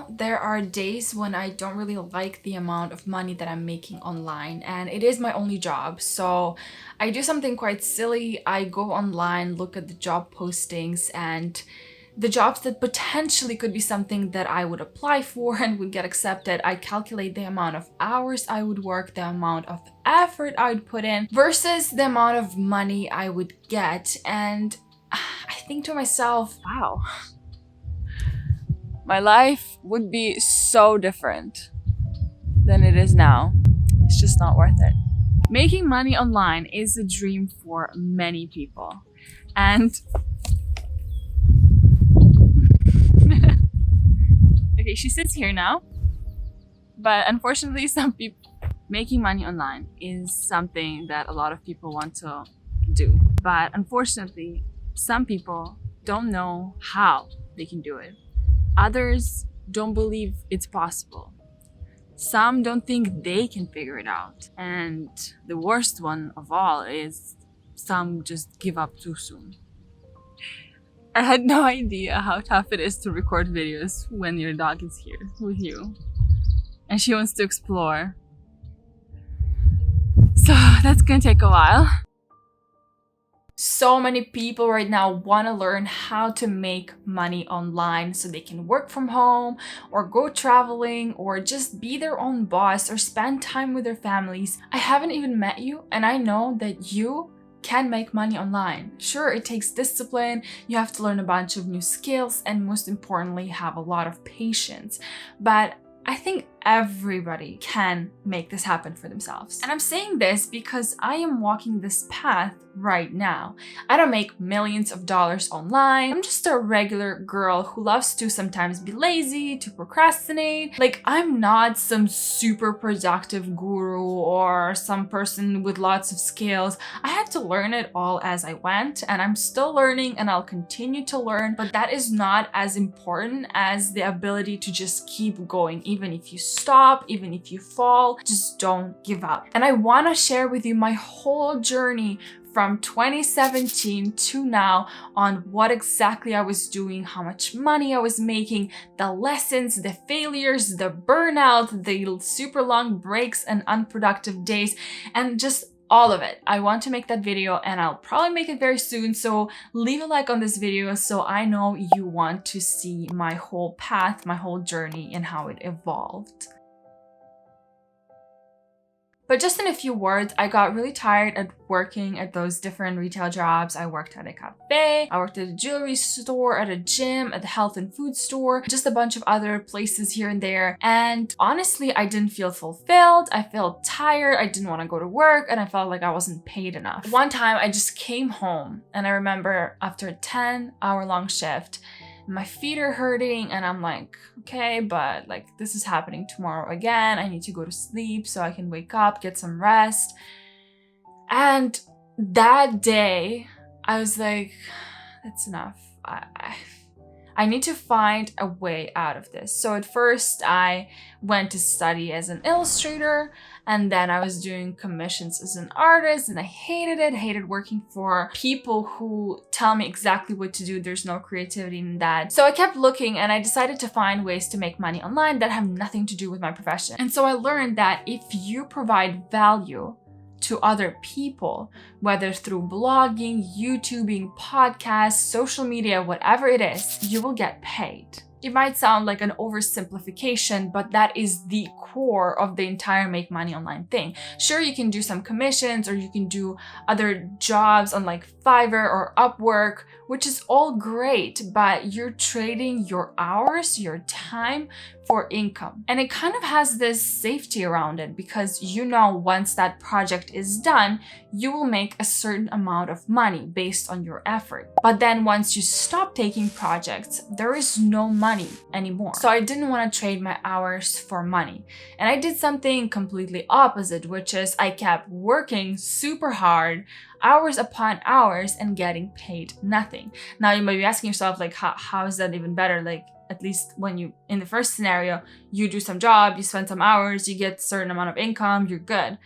There are days when I don't really like the amount of money that I'm making online, and it is my only job. So I do something quite silly. I go online, look at the job postings, and the jobs that potentially could be something that I would apply for and would get accepted. I calculate the amount of hours I would work, the amount of effort I would put in versus the amount of money I would get. And I think to myself, wow, my life would be so different than it is now. It's just not worth it. Making money online is a dream for many people. And okay, she sits here now. But unfortunately, making money online is something that a lot of people want to do. But unfortunately, some people don't know how they can do it. Others don't believe it's possible. Some don't think they can figure it out. And the worst one of all is some just give up too soon. I had no idea how tough it is to record videos when your dog is here with you and she wants to explore. So that's gonna take a while. So many people right now want to learn how to make money online so they can work from home or go traveling or just be their own boss or spend time with their families. I haven't even met you, and I know that you can make money online. Sure, it takes discipline, you have to learn a bunch of new skills, and most importantly, have a lot of patience. But I think everybody can make this happen for themselves. And I'm saying this because I am walking this path right now. I don't make millions of dollars online. I'm just a regular girl who loves to sometimes be lazy, to procrastinate. Like, I'm not some super productive guru or some person with lots of skills. I had to learn it all as I went, and I'm still learning and I'll continue to learn, but that is not as important as the ability to just keep going. Even if you stop, even if you fall, just don't give up. And I want to share with you my whole journey from 2017 to now on what exactly I was doing, how much money I was making, the lessons, the failures, the burnout, the super long breaks and unproductive days, and just all of it. I want to make that video, and I'll probably make it very soon, so leave a like on this video so I know you want to see my whole path, my whole journey, and how it evolved. But just in a few words, I got really tired at working at those different retail jobs. I worked at a cafe, I worked at a jewelry store, at a gym, at the health and food store, just a bunch of other places here and there. And honestly, I didn't feel fulfilled. I felt tired. I didn't want to go to work, and I felt like I wasn't paid enough. One time I just came home, and I remember after a 10-hour-long shift, my feet are hurting, and I'm like, okay, but like this is happening tomorrow again. I need to go to sleep so I can wake up, get some rest. And that day, I was like, that's enough. I need to find a way out of this. So at first I went to study as an illustrator, and then I was doing commissions as an artist, and I hated it, hated working for people who tell me exactly what to do. There's no creativity in that. So I kept looking, and I decided to find ways to make money online that have nothing to do with my profession. And so I learned that if you provide value to other people, whether through blogging, YouTubing, podcasts, social media, whatever it is, you will get paid. It might sound like an oversimplification, but that is the core of the entire make money online thing. Sure, you can do some commissions, or you can do other jobs on like Fiverr or Upwork, which is all great, but you're trading your hours, your time for income. And it kind of has this safety around it because you know once that project is done, you will make a certain amount of money based on your effort. But then once you stop taking projects, there is no money anymore. So I didn't want to trade my hours for money. And I did something completely opposite, which is I kept working super hard, hours upon hours, and getting paid nothing. Now you might be asking yourself, like, how is that even better? Like, at least when you, in the first scenario, you do some job, you spend some hours, you get a certain amount of income, you're good.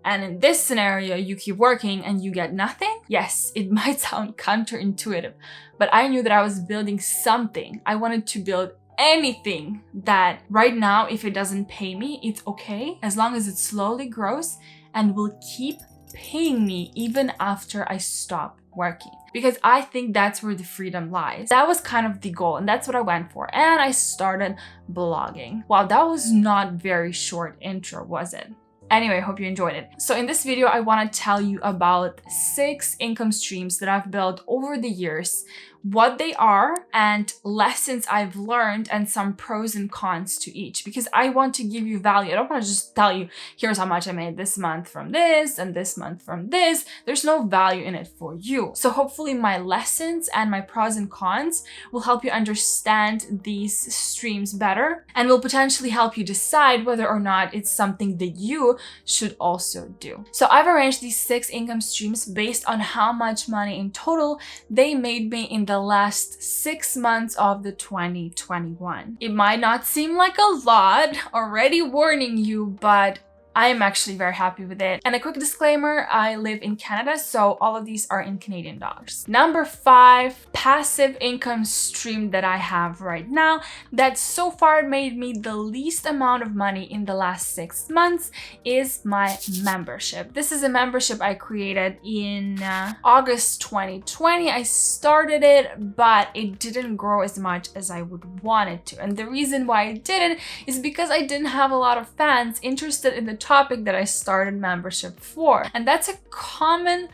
And in this scenario, you keep working and you get nothing? Yes, it might sound counterintuitive, but I knew that I was building something. I wanted to build anything that right now, if it doesn't pay me, it's okay, as long as it slowly grows and will keep paying me even after I stop working, because I think that's where the freedom lies. That was kind of the goal, and that's what I went for. And I started blogging. Wow, that was not very short intro, was it? Anyway, I hope you enjoyed it. So in this video, I want to tell you about 6 income streams that I've built over the years, what they are, and lessons I've learned, and some pros and cons to each, because I want to give you value. I don't want to just tell you, here's how much I made this month from this and this month from this. There's no value in it for you. So hopefully my lessons and my pros and cons will help you understand these streams better, and will potentially help you decide whether or not it's something that you should also do. So I've arranged these 6 income streams based on how much money in total they made me in the last 6 months of the 2021. It might not seem like a lot, already warning you, but I am actually very happy with it. And a quick disclaimer, I live in Canada, so all of these are in Canadian dollars. Number 5, passive income stream that I have right now that so far made me the least amount of money in the last 6 months is my membership. This is a membership I created in August 2020. I started it, but it didn't grow as much as I would want it to. And the reason why it didn't is because I didn't have a lot of fans interested in the topic that I started membership for. And that's a common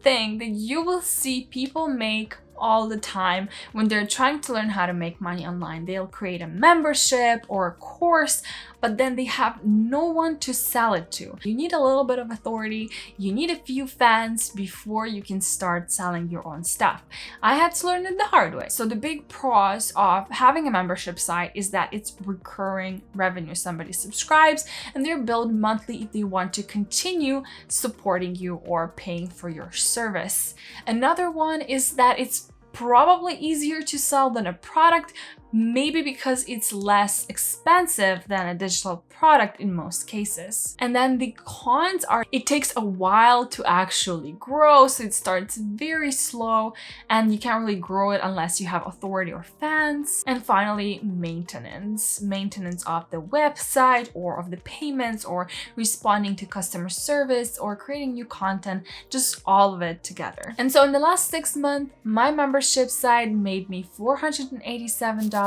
thing that you will see people make all the time when they're trying to learn how to make money online. They'll create a membership or a course, but then they have no one to sell it to. You need a little bit of authority. You need a few fans before you can start selling your own stuff. I had to learn it the hard way. So the big pros of having a membership site is that it's recurring revenue. Somebody subscribes and they're billed monthly if they want to continue supporting you or paying for your service. Another one is that it's probably easier to sell than a product, maybe because it's less expensive than a digital product in most cases. And then the cons are it takes a while to actually grow, so it starts very slow and you can't really grow it unless you have authority or fans. And finally, maintenance of the website or of the payments or responding to customer service or creating new content, just all of it together. And so in the last 6 months, my membership site made me $487.47.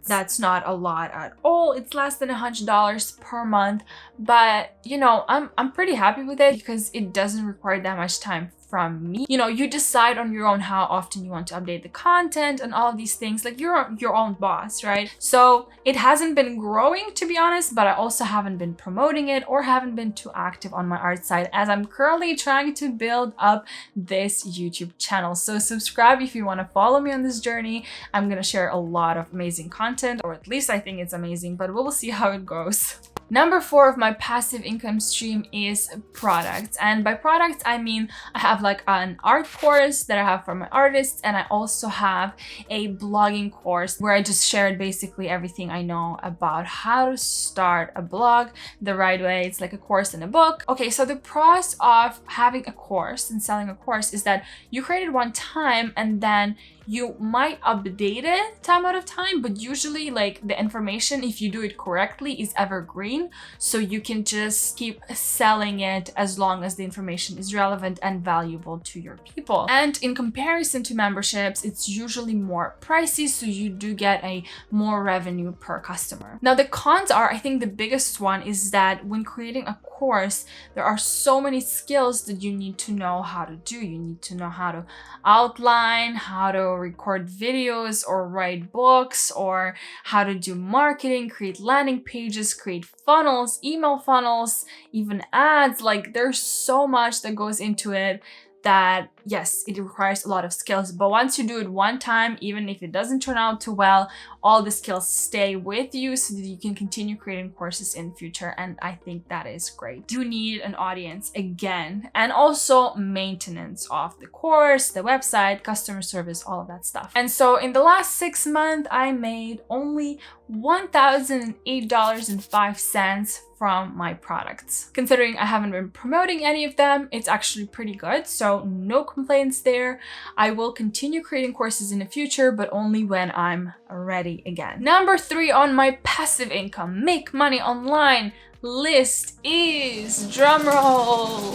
That's not a lot at all. It's less than $100 per month, but you know, I'm pretty happy with it because it doesn't require that much time from me. You know, you decide on your own how often you want to update the content and all of these things. Like you're your own boss, right? So it hasn't been growing, to be honest, but I also haven't been promoting it or haven't been too active on my art side as I'm currently trying to build up this YouTube channel. So subscribe if you want to follow me on this journey. I'm gonna share a lot of amazing content, or at least I think it's amazing, but we'll see how it goes. Number 4 of my passive income stream is products. And by products, I mean I have like an art course that I have for my artists, and I also have a blogging course where I just shared basically everything I know about how to start a blog the right way. It's like a course in a book. Okay, so the pros of having a course and selling a course is that you create it one time and then you might update it time out of time, but usually like the information, if you do it correctly, is evergreen. So you can just keep selling it as long as the information is relevant and valuable to your people. And in comparison to memberships, it's usually more pricey, so you do get a more revenue per customer. Now the cons are, I think the biggest one is that when creating a course, there are so many skills that you need to know how to do. You need to know how to outline, how to record videos or write books, or how to do marketing, create landing pages, create funnels, email funnels, even ads. Like there's so much that goes into it that yes, it requires a lot of skills, but once you do it one time, even if it doesn't turn out too well, all the skills stay with you so that you can continue creating courses in the future. And I think that is great. You need an audience again, and also maintenance of the course, the website, customer service, all of that stuff. And so in the last 6 months, I made only $1,008.05 from my products. Considering I haven't been promoting any of them, it's actually pretty good, so no complaints there. I will continue creating courses in the future, but only when I'm ready again. Number 3 on my passive income, make money online list is, drumroll,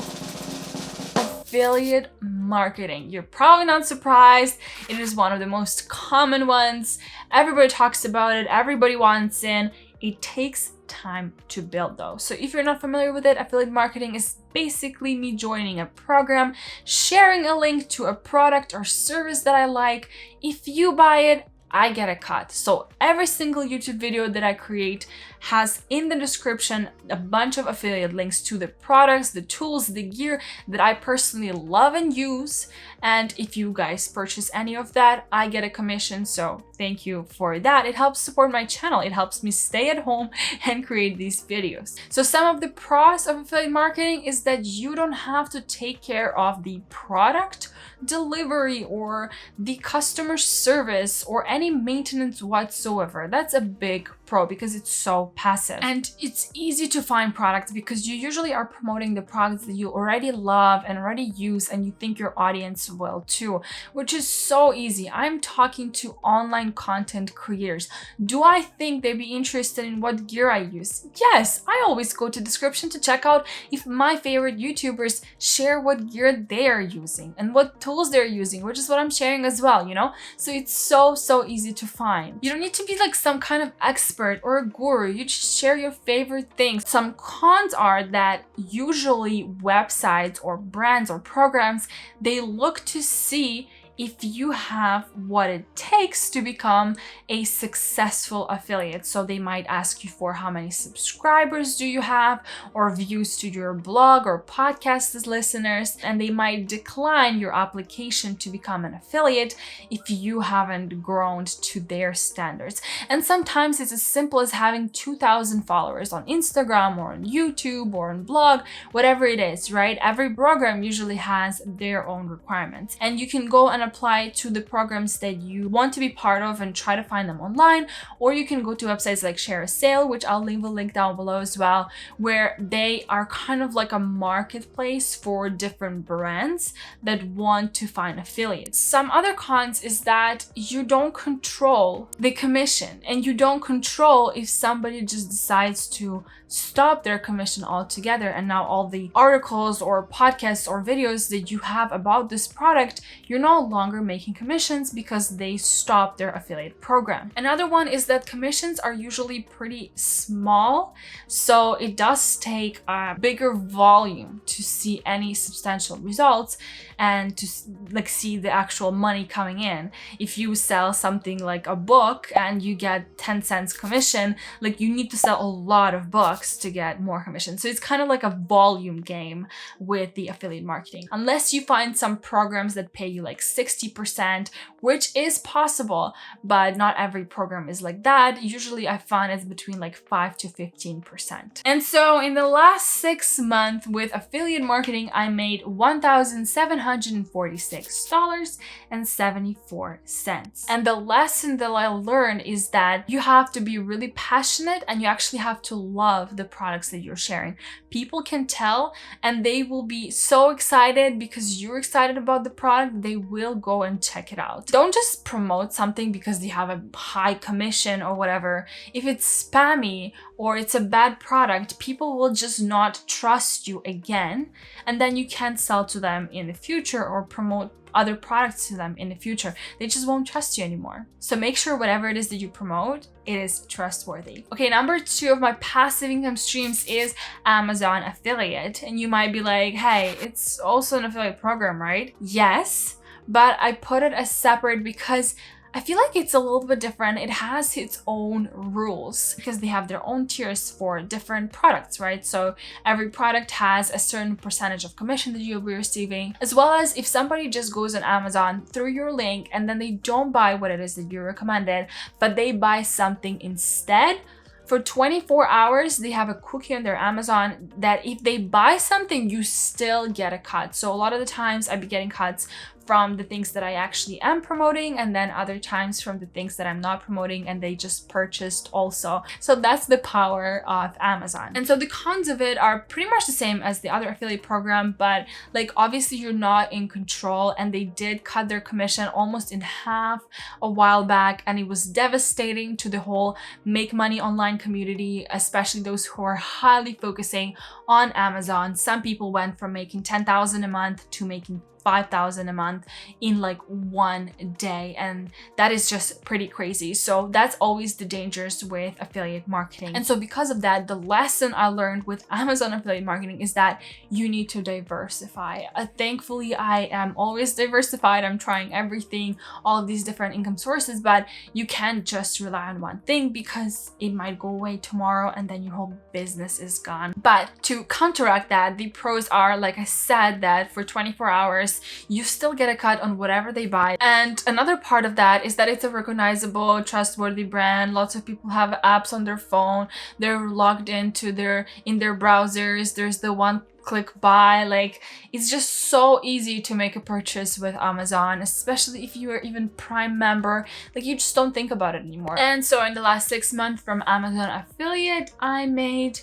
affiliate marketing. You're probably not surprised. It is one of the most common ones. Everybody talks about it. Everybody wants in. It takes time to build though. So if you're not familiar with it, affiliate marketing is basically me joining a program, sharing a link to a product or service that I like. If you buy it, I get a cut. So every single YouTube video that I create has in the description a bunch of affiliate links to the products, the tools, the gear that I personally love and use. And if you guys purchase any of that, I get a commission. So thank you for that. It helps support my channel. It helps me stay at home and create these videos. So some of the pros of affiliate marketing is that you don't have to take care of the product delivery or the customer service or any maintenance whatsoever. That's a big pro because it's so passive. And it's easy to find products because you usually are promoting the products that you already love and already use and you think your audience will too, which is so easy. I'm talking to online content creators. Do I think they'd be interested in what gear I use? Yes, I always go to description to check out if my favorite YouTubers share what gear they are using and what tools they're using, which is what I'm sharing as well, you know? So it's so easy to find. You don't need to be like some kind of expert or a guru. You just share your favorite things. Some cons are that usually websites or brands or programs, they look to see if you have what it takes to become a successful affiliate. So they might ask you for how many subscribers do you have or views to your blog or podcast as listeners, and they might decline your application to become an affiliate if you haven't grown to their standards. And sometimes it's as simple as having 2,000 followers on Instagram or on YouTube or on blog, whatever it is, right? Every program usually has their own requirements, and you can go and apply to the programs that you want to be part of and try to find them online, or you can go to websites like Share a Sale, which I'll leave a link down below as well, where they are kind of like a marketplace for different brands that want to find affiliates. Some other cons is that you don't control the commission and you don't control if somebody just decides to stop their commission altogether, and now all the articles or podcasts or videos that you have about this product, you're no longer making commissions because they stopped their affiliate program. Another one is that commissions are usually pretty small, so it does take a bigger volume to see any substantial results and to like see the actual money coming in. If you sell something like a book and you get 10 cents commission, like you need to sell a lot of books to get more commission. So it's kind of like a volume game with the affiliate marketing. Unless you find some programs that pay you like 60%, which is possible, but not every program is like that. Usually I find it's between like 5 to 15%. And so in the last 6 months with affiliate marketing, I made $1,746.74. And the lesson that I learned is that you have to be really passionate and you actually have to love the products that you're sharing. People can tell and they will be so excited because you're excited about the product, they will go and check it out. Don't just promote something because they have a high commission or whatever. If it's spammy or it's a bad product, people will just not trust you again, and then you can't sell to them in the future or promote other products to them in the future. They just won't trust you anymore. So make sure whatever it is that you promote, it is trustworthy. Okay, number 2 of my passive income streams is Amazon affiliate. And you might be like, hey, it's also an affiliate program, right? Yes, but I put it as separate because I feel like it's a little bit different. It has its own rules because they have their own tiers for different products, right? So every product has a certain percentage of commission that you'll be receiving, as well as if somebody just goes on Amazon through your link and then they don't buy what it is that you recommended, but they buy something instead, for 24 hours, they have a cookie on their Amazon that if they buy something, you still get a cut. So a lot of the times I'd be getting cuts from the things that I actually am promoting, and then other times from the things that I'm not promoting and they just purchased also. So that's the power of Amazon. And so the cons of it are pretty much the same as the other affiliate program, but like obviously you're not in control, and they did cut their commission almost in half a while back, and it was devastating to the whole make money online community, especially those who are highly focusing on Amazon. Some people went from making 10,000 a month to making 5,000 a month in like one day, and that is just pretty crazy. So that's always the dangers with affiliate marketing. And so because of that, the lesson I learned with Amazon affiliate marketing is that you need to diversify. Thankfully, I am always diversified. I'm trying everything, all of these different income sources, but you can't just rely on one thing because it might go away tomorrow and then your whole business is gone. But to counteract that, the pros are, like I said, that for 24 hours, you still get a cut on whatever they buy. And another part of that is that it's a recognizable, trustworthy brand. Lots of people have apps on their phone. They're logged into their browsers. There's the one-click buy. Like, it's just so easy to make a purchase with Amazon, especially if you are even Prime member. Like, you just don't think about it anymore. And so in the last 6 months from Amazon affiliate, I made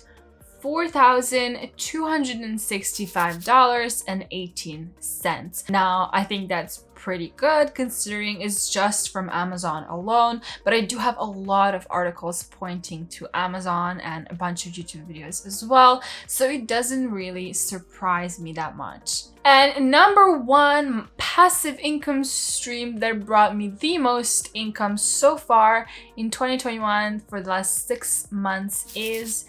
$4,265.18. Now, I think that's pretty good considering it's just from Amazon alone, but I do have a lot of articles pointing to Amazon and a bunch of YouTube videos as well, so it doesn't really surprise me that much. And number one passive income stream that brought me the most income so far in 2021 for the last 6 months is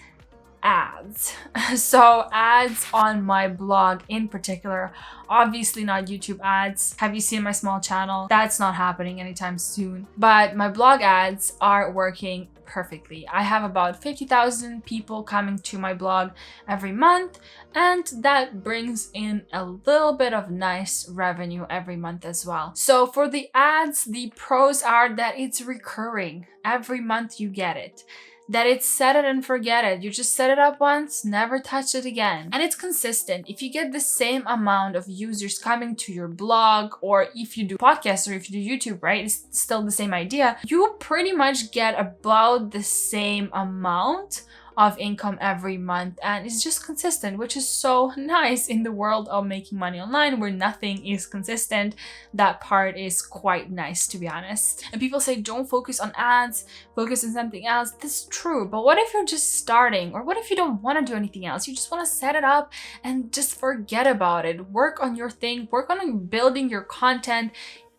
ads. So ads on my blog in particular, obviously not YouTube ads. Have you seen my small channel? That's not happening anytime soon. But my blog ads are working perfectly. I have about 50,000 people coming to my blog every month, and that brings in a little bit of nice revenue every month as well. So for the ads, the pros are that it's recurring. Every month you get it. That it's set it and forget it. You just set it up once, never touch it again. And it's consistent. If you get the same amount of users coming to your blog, or if you do podcasts or if you do YouTube, right? It's still the same idea. You pretty much get about the same amount of income every month, and it's just consistent, which is so nice in the world of making money online where nothing is consistent. That part is quite nice, to be honest. And people say don't focus on ads, focus on something else. That's true, but what if you're just starting, or what if you don't want to do anything else? You just want to set it up and just forget about it. Work on your thing, work on building your content.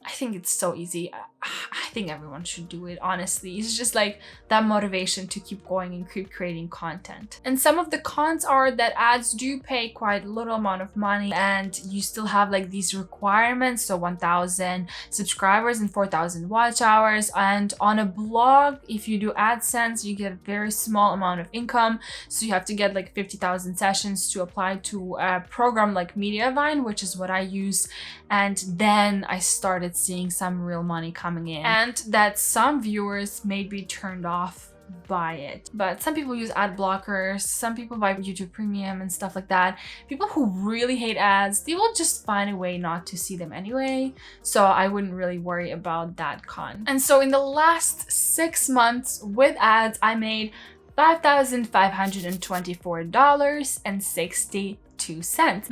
I think it's so easy. I think everyone should do it, honestly. It's just like that motivation to keep going and keep creating content. And some of the cons are that ads do pay quite a little amount of money, and you still have like these requirements. So 1,000 subscribers and 4,000 watch hours. And on a blog, if you do AdSense, you get a very small amount of income. So you have to get like 50,000 sessions to apply to a program like Mediavine, which is what I use. And then I started seeing some real money coming in, and that some viewers may be turned off by it. But some people use ad blockers, some people buy YouTube Premium and stuff like that. People who really hate ads, they will just find a way not to see them anyway. So I wouldn't really worry about that con. And so in the last 6 months with ads, I made $5,524.62.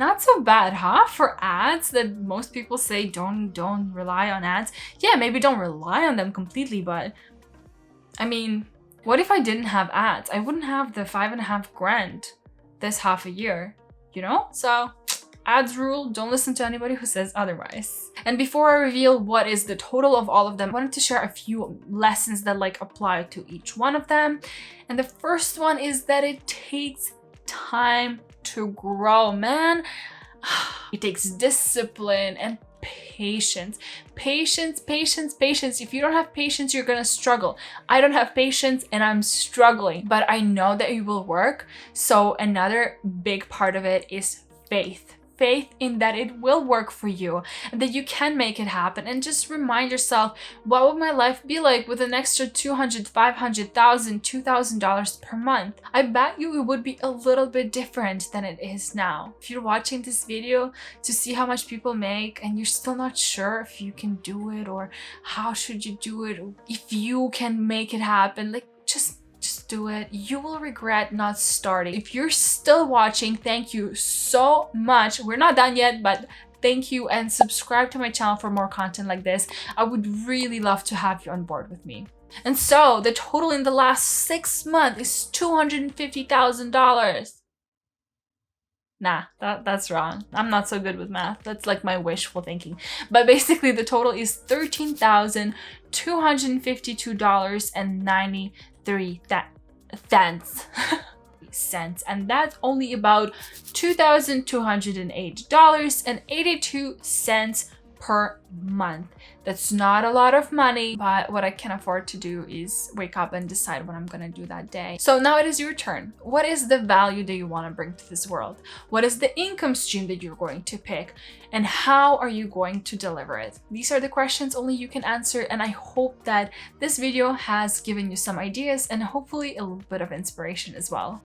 Not so bad, huh? For ads that most people say don't rely on ads. Yeah, maybe don't rely on them completely, but I mean, what if I didn't have ads? I wouldn't have the $5,500 this half a year, you know? So ads rule, don't listen to anybody who says otherwise. And before I reveal what is the total of all of them, I wanted to share a few lessons that like apply to each one of them. And the first one is that it takes time to grow, man. It takes discipline and patience. Patience. If you don't have patience, you're gonna struggle. I don't have patience and I'm struggling, but I know that it will work. So another big part of it is faith. faith in that it will work for you and that you can make it happen, and just remind yourself, what would my life be like with an extra $200, $500, $1,000, $2,000 per month? I bet you it would be a little bit different than it is now. If you're watching this video to see how much people make and you're still not sure if you can do it or how should you do it, or if you can make it happen, like just do it. You will regret not starting. If you're still watching, thank you so much. We're not done yet, but thank you, and subscribe to my channel for more content like this. I would really love to have you on board with me. And so the total in the last 6 months is $250,000. Nah, that's wrong. I'm not so good with math. That's like my wishful thinking. But basically the total is $13,252.93 cents, and that's only about $2,208.82 per month. That's not a lot of money, but what I can afford to do is wake up and decide what I'm gonna do that day. So now it is your turn. What is the value that you want to bring to this world? What is the income stream that you're going to pick? And how are you going to deliver it? These are the questions only you can answer, and I hope that this video has given you some ideas and hopefully a little bit of inspiration as well.